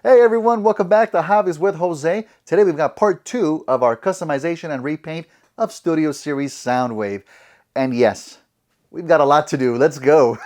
Hey everyone, welcome back to Hobbies with Jose. Today we've got part 2 of our customization and repaint of Studio Series Soundwave. And yes, we've got a lot to do. Let's go.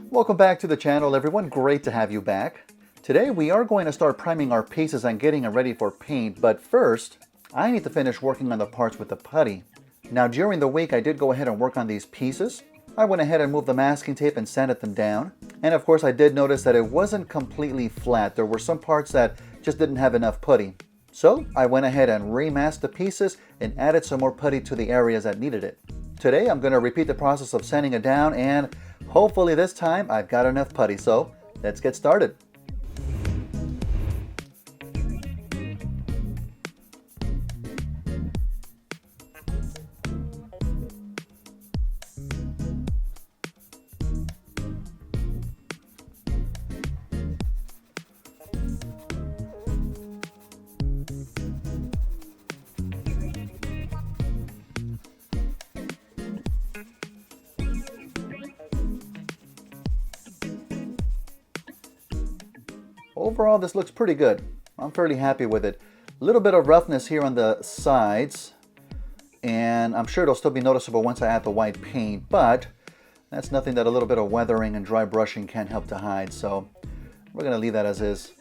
Welcome back to the channel everyone, great to have you back. Today we are going to start priming our pieces and getting them ready for paint, but first I need to finish working on the parts with the putty. Now during the week I did go ahead and work on these pieces. I went ahead and moved the masking tape and sanded them down. And of course I did notice that it wasn't completely flat. There were some parts that just didn't have enough putty. So I went ahead and remasked the pieces and added some more putty to the areas that needed it. Today I'm going to repeat the process of sanding it down, and hopefully this time I've got enough putty. So let's get started. Overall, this looks pretty good. I'm fairly happy with it. A little bit of roughness here on the sides, and I'm sure it'll still be noticeable once I add the white paint, but that's nothing that a little bit of weathering and dry brushing can't help to hide, so we're going to leave that as is.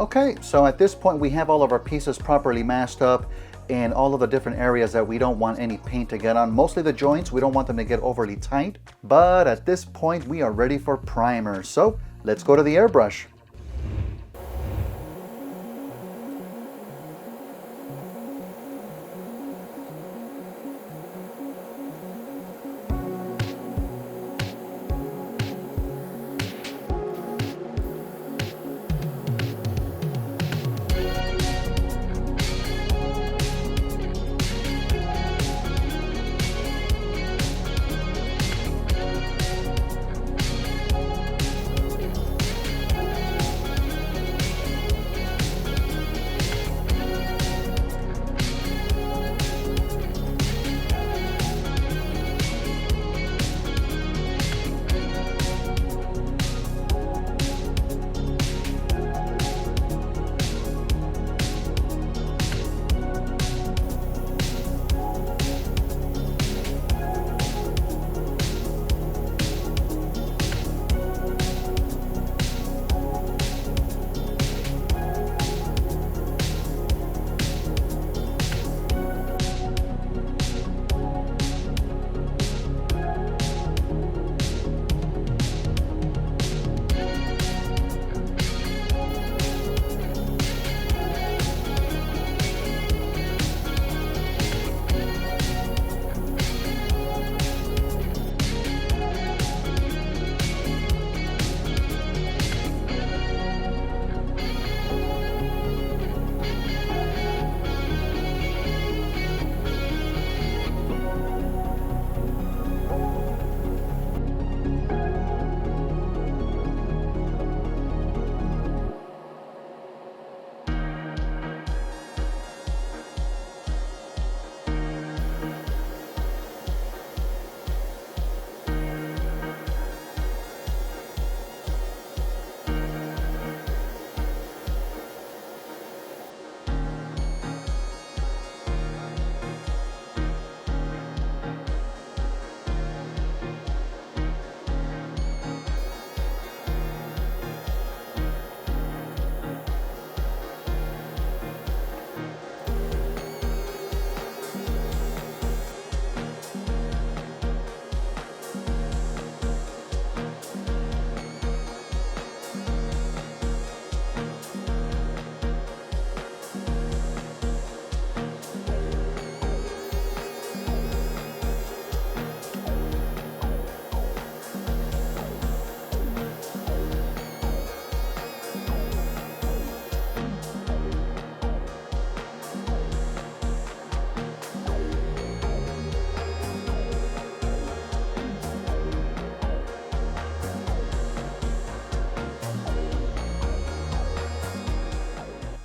Okay, so at this point we have all of our pieces properly mashed up in all of the different areas that we don't want any paint to get on. Mostly the joints, we don't want them to get overly tight. But at this point we are ready for primer. So let's go to the airbrush.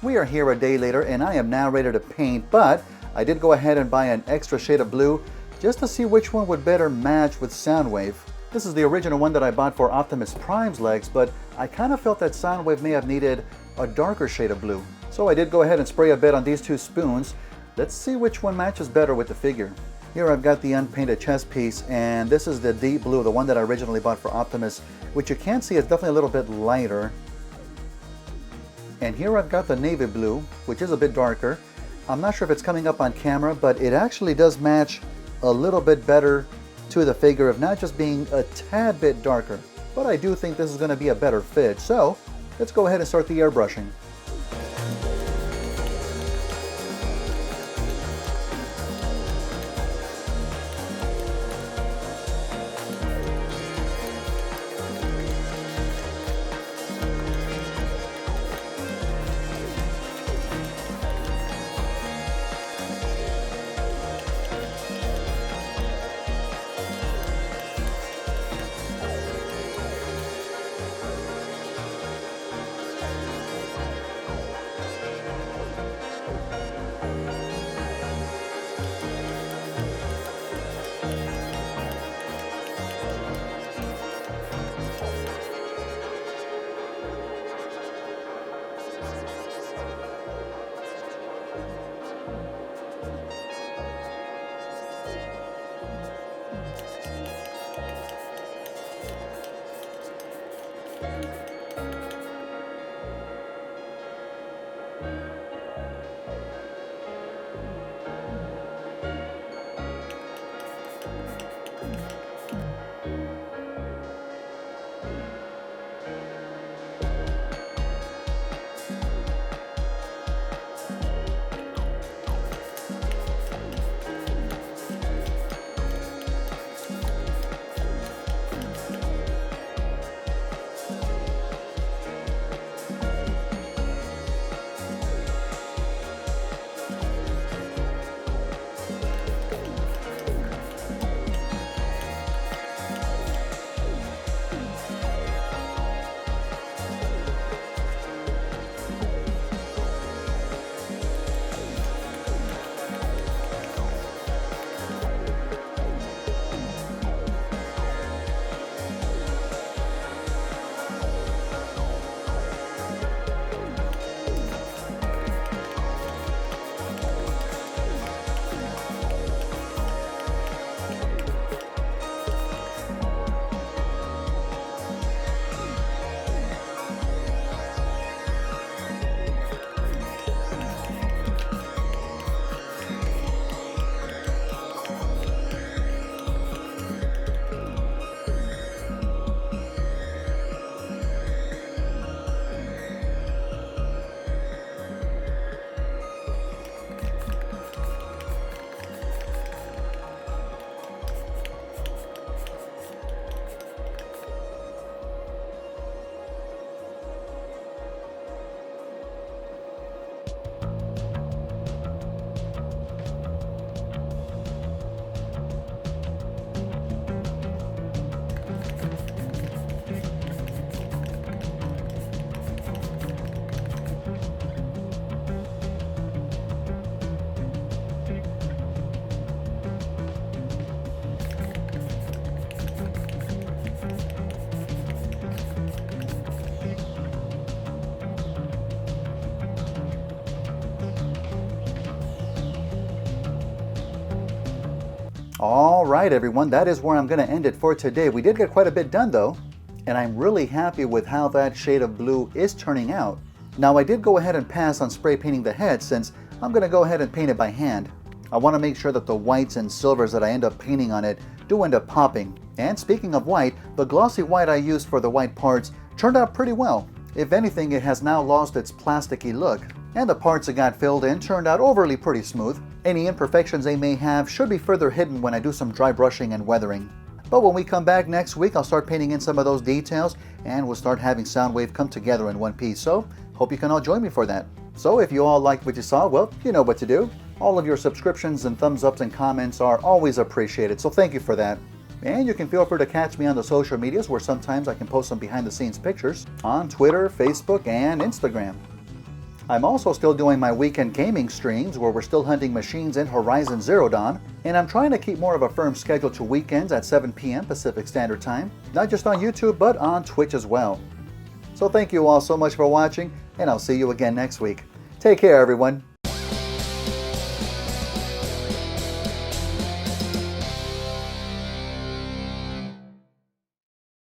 We are here a day later and I am now ready to paint, but I did go ahead and buy an extra shade of blue just to see which one would better match with Soundwave. This is the original one that I bought for Optimus Prime's legs, but I kind of felt that Soundwave may have needed a darker shade of blue. So I did go ahead and spray a bit on these two spoons. Let's see which one matches better with the figure. Here I've got the unpainted chest piece, and this is the deep blue, the one that I originally bought for Optimus, which you can see is definitely a little bit lighter. And here I've got the navy blue, which is a bit darker. I'm not sure if it's coming up on camera, but it actually does match a little bit better to the figure of not just being a tad bit darker. But I do think this is going to be a better fit, so let's go ahead and start the airbrushing. All right, everyone, that is where I'm going to end it for today. We did get quite a bit done though, and I'm really happy with how that shade of blue is turning out. Now I did go ahead and pass on spray painting the head since I'm going to go ahead and paint it by hand. I want to make sure that the whites and silvers that I end up painting on it do end up popping. And speaking of white, the glossy white I used for the white parts turned out pretty well. If anything, it has now lost its plasticky look, and the parts that got filled in turned out overly pretty smooth. Any imperfections they may have should be further hidden when I do some dry brushing and weathering. But when we come back next week, I'll start painting in some of those details, and we'll start having Soundwave come together in one piece. So, hope you can all join me for that. So if you all liked what you saw, well, you know what to do. All of your subscriptions and thumbs ups and comments are always appreciated, so thank you for that. And you can feel free to catch me on the social medias where sometimes I can post some behind the scenes pictures on Twitter, Facebook, and Instagram. I'm also still doing my weekend gaming streams where we're still hunting machines in Horizon Zero Dawn, and I'm trying to keep more of a firm schedule to weekends at 7 p.m. Pacific Standard Time, not just on YouTube but on Twitch as well. So thank you all so much for watching, and I'll see you again next week. Take care, everyone.